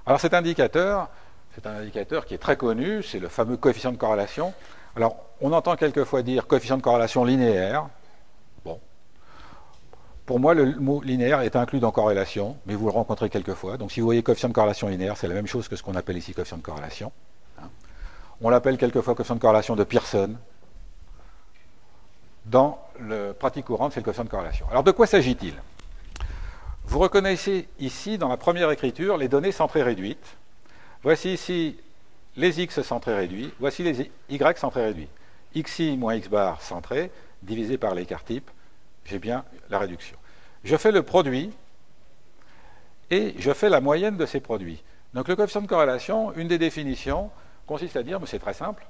Alors cet indicateur, c'est un indicateur qui est très connu, c'est le fameux coefficient de corrélation. Alors on entend quelquefois dire coefficient de corrélation linéaire. Bon. Pour moi, le mot linéaire est inclus dans corrélation, mais vous le rencontrez quelquefois. Donc si vous voyez coefficient de corrélation linéaire, c'est la même chose que ce qu'on appelle ici coefficient de corrélation. On l'appelle quelquefois coefficient de corrélation de Pearson. Dans la pratique courante, c'est le coefficient de corrélation. Alors de quoi s'agit-il? Vous reconnaissez ici, dans la première écriture, les données centrées réduites. Voici ici les x centrés réduits, voici les y centrés réduits. Xi moins x bar centré, divisé par l'écart type, j'ai bien la réduction. Je fais le produit, et je fais la moyenne de ces produits. Donc le coefficient de corrélation, une des définitions, consiste à dire, mais c'est très simple,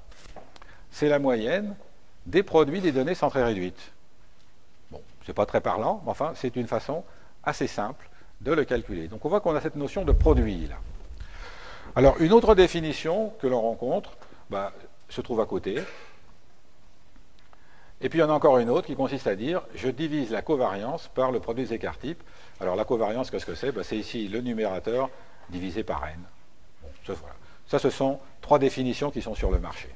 c'est la moyenne des produits des données centrées réduites. Bon, c'est pas très parlant, mais enfin, c'est une façon assez simple de le calculer. Donc on voit qu'on a cette notion de produit, là. Alors, une autre définition que l'on rencontre se trouve à côté. Et puis, il y en a encore une autre qui consiste à dire, je divise la covariance par le produit des écarts types. Alors, la covariance, qu'est-ce que c'est? C'est ici le numérateur divisé par n. Bon, voilà. Ça, ce sont trois définitions qui sont sur le marché.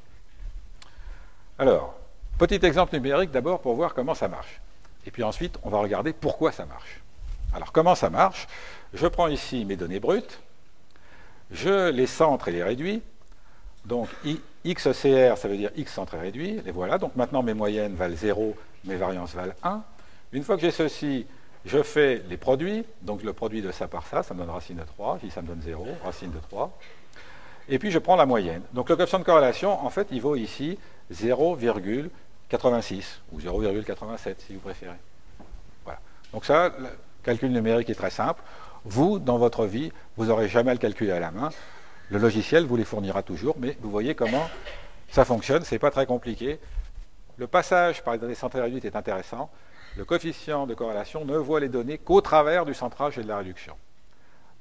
Alors, petit exemple numérique d'abord pour voir comment ça marche. Et puis ensuite, on va regarder pourquoi ça marche. Alors, comment ça marche? Je prends ici mes données brutes, je les centre et les réduis. Donc, XCR, ça veut dire X centré réduit. Les voilà. Donc, maintenant, mes moyennes valent 0, mes variances valent 1. Une fois que j'ai ceci, je fais les produits. Donc, le produit de ça par ça, ça me donne racine de 3. Ici, ça me donne 0, racine de 3. Et puis, je prends la moyenne. Donc, le coefficient de corrélation, en fait, il vaut ici 0,86 ou 0,87, si vous préférez. Voilà. Donc, ça, le calcul numérique est très simple. Vous, dans votre vie, vous n'aurez jamais à le calculer à la main. Le logiciel vous les fournira toujours, mais vous voyez comment ça fonctionne. Ce n'est pas très compliqué. Le passage par les données centrées réduites est intéressant. Le coefficient de corrélation ne voit les données qu'au travers du centrage et de la réduction.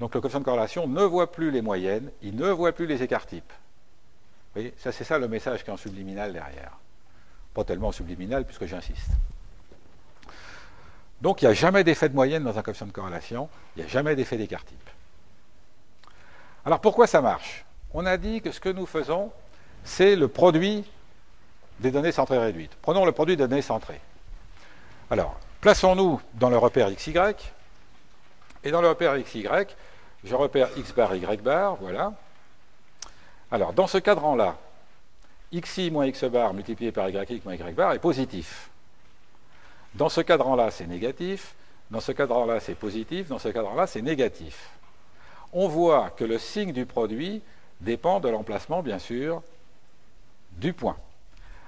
Donc le coefficient de corrélation ne voit plus les moyennes, il ne voit plus les écarts types. Vous voyez, ça c'est ça le message qui est en subliminal derrière. Pas tellement en subliminal, puisque j'insiste. Donc il n'y a jamais d'effet de moyenne dans un coefficient de corrélation, il n'y a jamais d'effet d'écart type. Alors pourquoi ça marche? On a dit que ce que nous faisons, c'est le produit des données centrées réduites. Prenons le produit des données centrées. Alors, plaçons-nous dans le repère XY, et dans le repère XY, je repère X bar, Y bar, voilà. Alors, dans ce cadran-là, XI moins X bar multiplié par YI moins Y bar est positif. Dans ce cadran-là, c'est négatif. Dans ce cadran-là, c'est positif. Dans ce cadran-là, c'est négatif. On voit que le signe du produit dépend de l'emplacement, bien sûr, du point.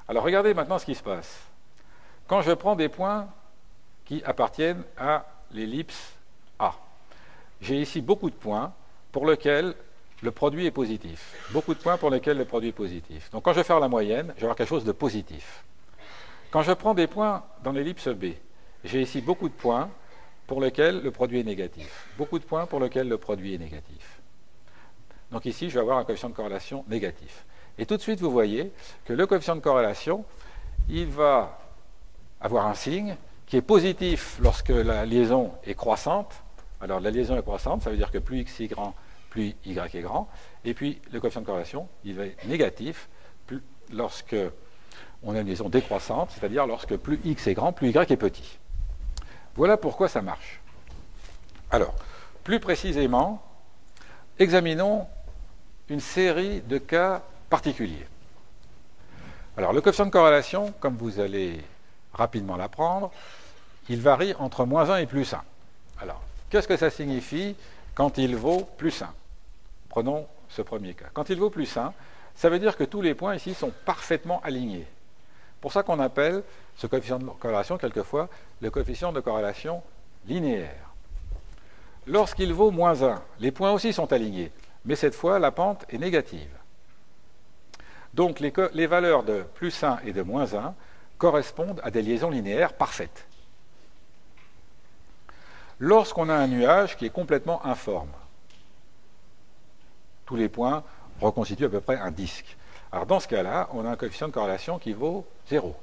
Alors, regardez maintenant ce qui se passe. Quand je prends des points qui appartiennent à l'ellipse A, j'ai ici beaucoup de points pour lesquels le produit est positif. Beaucoup de points pour lesquels le produit est positif. Donc, quand je vais faire la moyenne, je vais avoir quelque chose de positif. Quand je prends des points dans l'ellipse B, j'ai ici beaucoup de points pour lesquels le produit est négatif. Beaucoup de points pour lesquels le produit est négatif. Donc ici, je vais avoir un coefficient de corrélation négatif. Et tout de suite, vous voyez que le coefficient de corrélation, il va avoir un signe qui est positif lorsque la liaison est croissante. Alors la liaison est croissante, ça veut dire que plus x est grand, plus y est grand. Et puis le coefficient de corrélation, il va être négatif lorsque on a une liaison décroissante, c'est-à-dire lorsque plus x est grand, plus y est petit. Voilà pourquoi ça marche. Alors, plus précisément, examinons une série de cas particuliers. Alors, le coefficient de corrélation, comme vous allez rapidement l'apprendre, il varie entre moins 1 et plus 1. Alors, qu'est-ce que ça signifie quand il vaut plus 1? Prenons ce premier cas. Quand il vaut plus 1, ça veut dire que tous les points ici sont parfaitement alignés. C'est pour ça qu'on appelle ce coefficient de corrélation, quelquefois, le coefficient de corrélation linéaire. Lorsqu'il vaut moins 1, les points aussi sont alignés, mais cette fois, la pente est négative. Donc, les valeurs de plus 1 et de moins 1 correspondent à des liaisons linéaires parfaites. Lorsqu'on a un nuage qui est complètement informe, tous les points reconstituent à peu près un disque. Alors dans ce cas-là, on a un coefficient de corrélation qui vaut 0.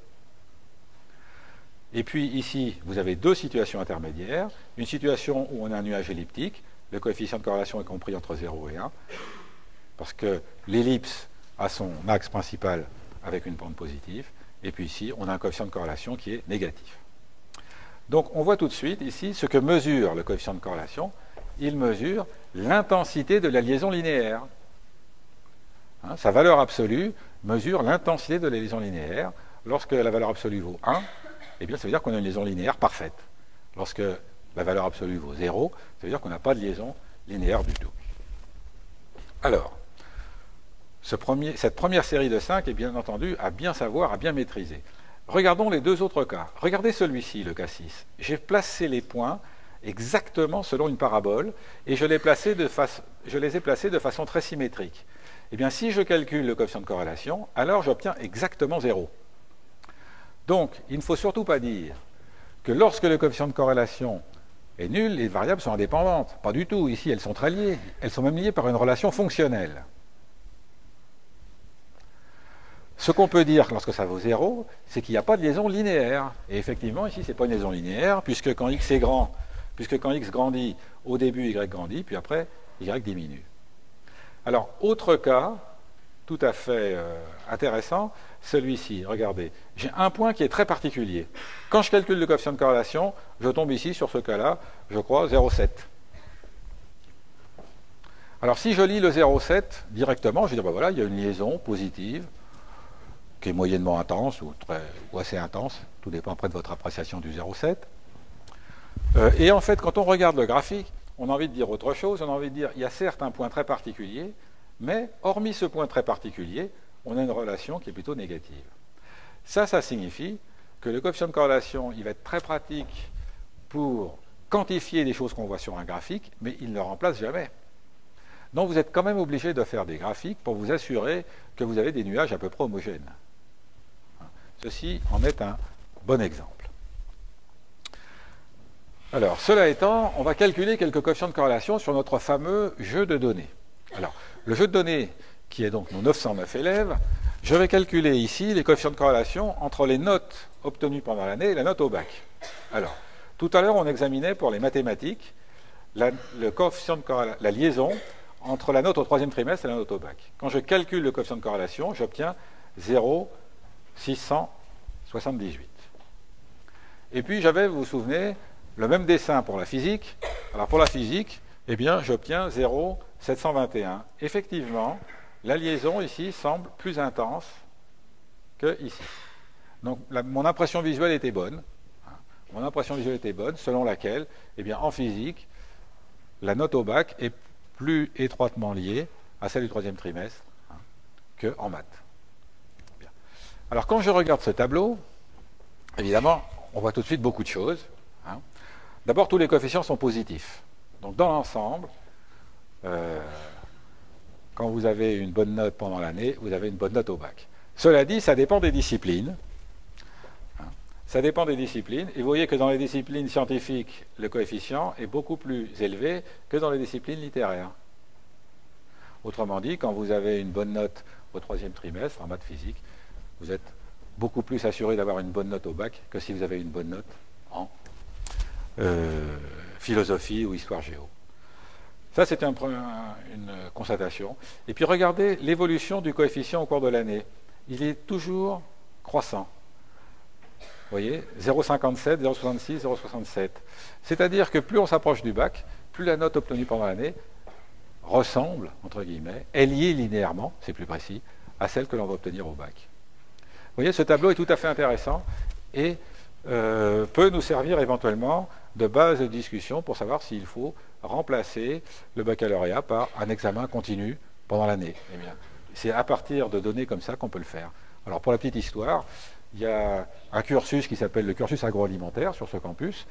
Et puis ici, vous avez deux situations intermédiaires. Une situation où on a un nuage elliptique, le coefficient de corrélation est compris entre 0 et 1, parce que l'ellipse a son axe principal avec une pente positive, et puis ici, on a un coefficient de corrélation qui est négatif. Donc, on voit tout de suite ici ce que mesure le coefficient de corrélation. Il mesure l'intensité de la liaison linéaire. Hein, sa valeur absolue mesure l'intensité de la liaison linéaire. Lorsque la valeur absolue vaut 1, eh bien, ça veut dire qu'on a une liaison linéaire parfaite. Lorsque la valeur absolue vaut 0, ça veut dire qu'on n'a pas de liaison linéaire du tout. Alors, cette première série de 5 est bien entendu à bien savoir, à bien maîtriser. Regardons les deux autres cas. Regardez celui-ci, le cas 6. J'ai placé les points exactement selon une parabole et je les ai placés de façon très symétrique. Eh bien, si je calcule le coefficient de corrélation, alors j'obtiens exactement 0. Donc, il ne faut surtout pas dire que lorsque le coefficient de corrélation est nul, les variables sont indépendantes. Pas du tout. Ici, elles sont très liées. Elles sont même liées par une relation fonctionnelle. Ce qu'on peut dire lorsque ça vaut 0, c'est qu'il n'y a pas de liaison linéaire. Et effectivement, ici, ce n'est pas une liaison linéaire, puisque quand x est grand, puisque quand x grandit, au début, y grandit, puis après, y diminue. Alors, autre cas, tout à fait intéressant, celui-ci. Regardez, j'ai un point qui est très particulier. Quand je calcule le coefficient de corrélation, je tombe ici sur ce cas-là, je crois, 0,7. Alors, si je lis le 0,7 directement, je vais dire, ben voilà, il y a une liaison positive, qui est moyennement intense ou assez intense, tout dépend après de votre appréciation du 0,7. Et en fait, quand on regarde le graphique, on a envie de dire autre chose, on a envie de dire, il y a certes un point très particulier, mais hormis ce point très particulier, on a une relation qui est plutôt négative. Ça signifie que le coefficient de corrélation, il va être très pratique pour quantifier des choses qu'on voit sur un graphique, mais il ne remplace jamais. Donc vous êtes quand même obligé de faire des graphiques pour vous assurer que vous avez des nuages à peu près homogènes. Ceci en est un bon exemple. Alors, cela étant, on va calculer quelques coefficients de corrélation sur notre fameux jeu de données. Alors, le jeu de données, qui est donc nos 909 élèves, je vais calculer ici les coefficients de corrélation entre les notes obtenues pendant l'année et la note au bac. Alors, tout à l'heure, on examinait pour les mathématiques le coefficient de la liaison entre la note au troisième trimestre et la note au bac. Quand je calcule le coefficient de corrélation, j'obtiens 0,678. Et puis j'avais, vous vous souvenez, le même dessin pour la physique. Alors pour la physique, eh bien, j'obtiens 0,721. Effectivement, la liaison ici semble plus intense que ici. Donc mon impression visuelle était bonne. Mon impression visuelle était bonne, selon laquelle, eh bien, en physique, la note au bac est plus étroitement liée à celle du troisième trimestre qu'en maths. Bien. Alors quand je regarde ce tableau, évidemment, on voit tout de suite beaucoup de choses. D'abord, tous les coefficients sont positifs. Donc dans l'ensemble, quand vous avez une bonne note pendant l'année, vous avez une bonne note au bac. Cela dit, ça dépend des disciplines. Ça dépend des disciplines. Et vous voyez que dans les disciplines scientifiques, le coefficient est beaucoup plus élevé que dans les disciplines littéraires. Autrement dit, quand vous avez une bonne note au troisième trimestre, en maths physique, vous êtes beaucoup plus assuré d'avoir une bonne note au bac que si vous avez une bonne note en philosophie ou histoire géo. Ça, c'est une constatation. Et puis, regardez l'évolution du coefficient au cours de l'année. Il est toujours croissant. Vous voyez, 0,57, 0,66, 0,67. C'est-à-dire que plus on s'approche du bac, plus la note obtenue pendant l'année ressemble, entre guillemets, est liée linéairement, c'est plus précis, à celle que l'on va obtenir au bac. Vous voyez, ce tableau est tout à fait intéressant et peut nous servir éventuellement de base de discussion pour savoir s'il faut remplacer le baccalauréat par un examen continu pendant l'année. Eh bien, c'est à partir de données comme ça qu'on peut le faire. Alors, pour la petite histoire, il y a un cursus qui s'appelle le cursus agroalimentaire sur ce campus.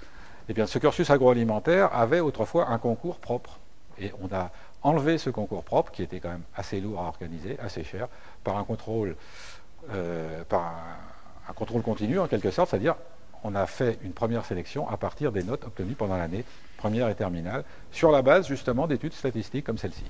Eh bien, ce cursus agroalimentaire avait autrefois un concours propre. Et on a enlevé ce concours propre, qui était quand même assez lourd à organiser, assez cher, par un contrôle continu, en quelque sorte, c'est-à-dire on a fait une première sélection à partir des notes obtenues pendant l'année, première et terminale, sur la base justement d'études statistiques comme celle-ci.